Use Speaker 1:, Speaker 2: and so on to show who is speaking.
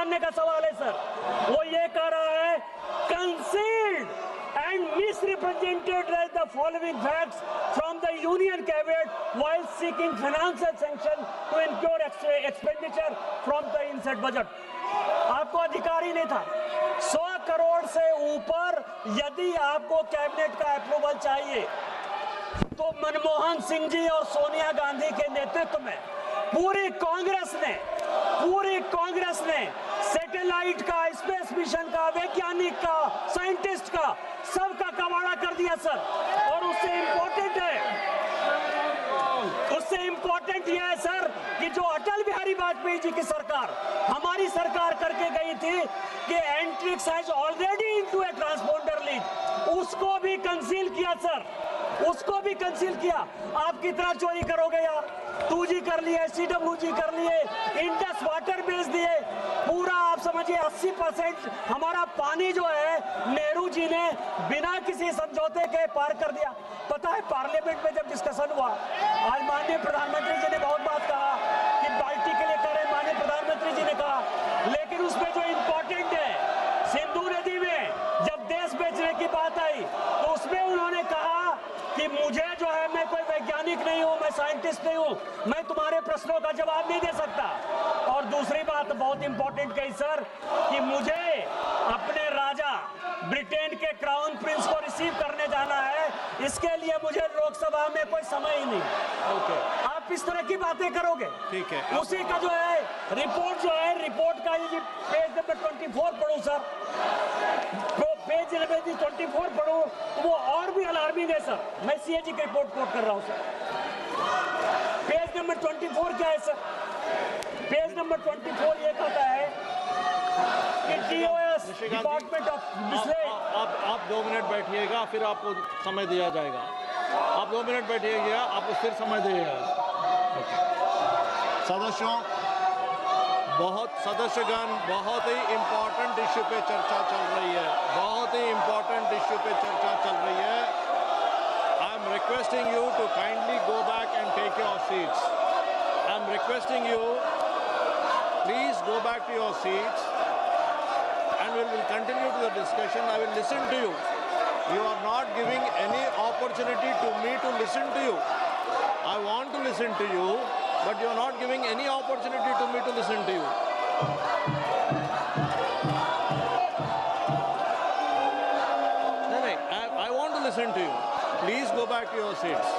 Speaker 1: जानने का सवाल है सर। वो ये कह रहा है concealed and misrepresented the following facts from the Union Cabinet while seeking financial sanction to incur expenditure from the inset budget. आपको अधिकार ही नहीं था। 100 करोड़ से ऊपर यदि आपको कैबिनेट का अप्रूवल चाहिए तो मनमोहन सिंह जी और सोनिया गांधी के नेतृत्व में पूरी कांग्रेस ने सैटेलाइट का, स्पेस मिशन का, वैज्ञानिक का, साइंटिस्ट का, सबका कबाड़ा कर दिया सर। और उससे इम्पोर्टेंट यह है सर कि जो अटल बिहारी वाजपेयी जी की सरकार, हमारी सरकार करके गई थी कि Antrix has already into A transponder lease, उसको भी कंसील किया सर, उसको भी कंसील किया। आप कितना चोरी करोगे यार? 2G कर लिए, CWG कर लिए, इंडस वाटर बेच दिए, पूरा आप समझिए 80% हमारा पानी जो है नेहरू जी ने बिना किसी समझौते के पार कर दिया। पता है पार्लियामेंट में जब डिस्कशन हुआ, आज माननीय प्रधानमंत्री जी ने बहुत बात कहा कि बाल्टी के लिए करें, माननीय प्रधानमंत्री जी ने कहा, लेकिन उसमें जो इम्पोर्टेंट है, सिंधु नदी में जब देश बेचने की बात आई तो उसमें उन्होंने कहा कि मुझे जो है, मैं कोई वैज्ञानिक नहीं हूं, मैं साइंटिस्ट नहीं हूं, मैं तुम्हारे प्रश्नों का जवाब नहीं दे सकता। और दूसरी बात बहुत इंपॉर्टेंट कही सर कि मुझे अपने राजा ब्रिटेन के क्राउन प्रिंस को रिसीव करने जाना है, इसके लिए मुझे लोकसभा में कोई समय ही नहीं।
Speaker 2: ओके,
Speaker 1: आप इस तरह की बातें करोगे?
Speaker 2: ठीक है।
Speaker 1: उसी का जो है रिपोर्ट का ये पेज नंबर 24 पढ़ो सर, पेज नंबर 24 पढ़ो तो वो और भी अलार्मिंग है सर। मैं CAG की रिपोर्ट कोट कर रहा हूं सर। पेज नंबर 24 क्या है सर? पेज नंबर 24 ये कहता है कि DOS डिपार्टमेंट ऑफ
Speaker 2: आप 2 मिनट बैठिएगा, फिर आपको समय दिया जाएगा। आप 2 मिनट बैठिएगा, आपको फिर समय दिएगा। सदस्यगण बहुत ही इम्पोर्टेंट इश्यू पे चर्चा चल रही है, बहुत ही इम्पोर्टेंट इश्यू पे चर्चा चल रही है। I am requesting you to kindly go back and take your seats. I am requesting you, please go back to your seats and we will continue to the discussion. I will listen to you. You are not giving any opportunity to me to listen to you. I want to listen to you, but you are not giving any opportunity to me to listen to you. No, I want to listen to you. Please go back to your seats.